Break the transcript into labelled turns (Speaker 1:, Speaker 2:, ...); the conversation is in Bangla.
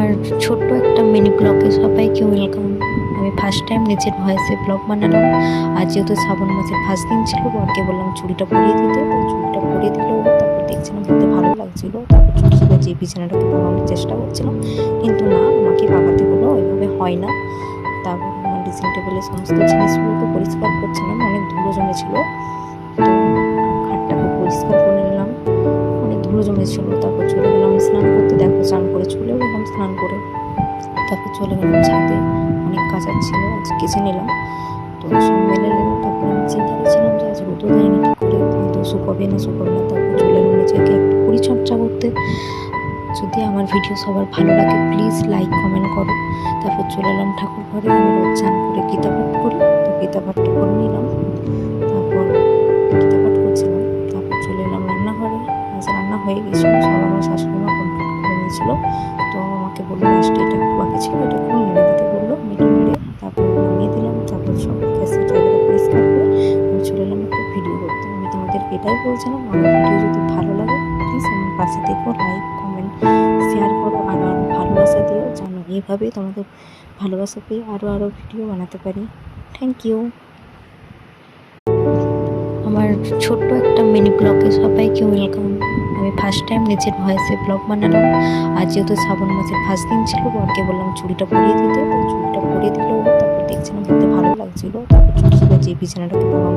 Speaker 1: আমার ছোট্ট একটা মিনি ব্লগে সবাইকে ওয়েলকাম। আমি ফার্স্ট টাইম নিজের ভয়েসে ব্লগ বানালাম। আর যেহেতু শ্রাবণ মাসের ফার্স্ট দিন ছিল, বরকে বললাম চুড়িটা পরিয়ে দিতে, তো চুড়িটা পরিয়ে দিল। তারপর দেখছিলাম বলতে ভালো লাগছিল, তারপর চুড়ি যে বিছানাটাকে বাগানোর চেষ্টা করছিলাম, কিন্তু না, আমাকে বাগাতে হলো, ওইভাবে হয় না। তারপর আমার ড্রেসিং টেবিলে সমস্ত জিনিসগুলোকে পরিষ্কার করছিলাম, অনেক ধুলো জমেছিল, তো খাটটাকে পরিষ্কার করে নিলাম, অনেক ধুলো জমেছিল। তারপর চলে গেলাম স্নান করতে, দেখো স্নান করে চলেও গেলাম স্নান করে। তারপর চলে গেলাম ছাদে, অনেক কাচার ছিল, আজ কেচে নিলাম, তো সব মেলে নিলাম। তারপর আমি চিন্তা করছিলাম যে আজ রোদও দেয়নি, কী করে আদৌ শুকাবে না শুকাবে না। তারপর চলে এলাম নিজেকে একটু পরিচর্যা করতে। যদি আমার ভিডিও সবার ভালো লাগে প্লিজ লাইক কমেন্ট করো। তারপর চলে এলাম ঠাকুর ঘরে, আমি রোজ চান করে গীতা পাঠ করি, তো গীতা পাঠটা করে নিলাম। তারপর গীতা পাঠ করছিলাম, তারপর চলে এলাম রান্নাঘরে। আজ রান্না হয়ে গেছিলো, সব আমার শাশুড়ি মা কমপ্লিট করে নিয়েছিল। তো আমাকে বললো লাস্টে এটা একটু বাকি ছিল, এটা একটু নেড়ে দিতে বললো, নেড়ে তারপর নামিয়ে দিলাম। তারপর সব গ্যাসের জায়গাটা পরিষ্কার করে আমি চলে এলাম একটু ভিডিও করতে। আমি তোমাদেরকে এটাই বলছিলাম, আমার ভিডিও যদি ভালো লাগে প্লিজ আমার পাশে দেখো, লাইক কমেন্ট শেয়ার করো, আর আরও ভালোবাসা দিও, যেন এইভাবেই তোমাদের ভালোবাসা পেয়ে আরও ভিডিও বানাতে পারি। Thank you. আমার ছোট্ট একটা মিনি ব্লগে সবাইকে ওয়েলকাম। আমি ফার্স্ট টাইম নিজের ভয়েসে ব্লগ বানালাম। আর যেহেতু শ্রাবণ মাসের ফার্স্ট দিন ছিল, বরকে বললাম চুড়িটা পরিয়ে দিতে, তো চুড়িটা পরিয়ে দিল। তারপর দেখছিলাম বলতে ভালো লাগছিল, তারপর চুড়ি যে বিছানাটাকে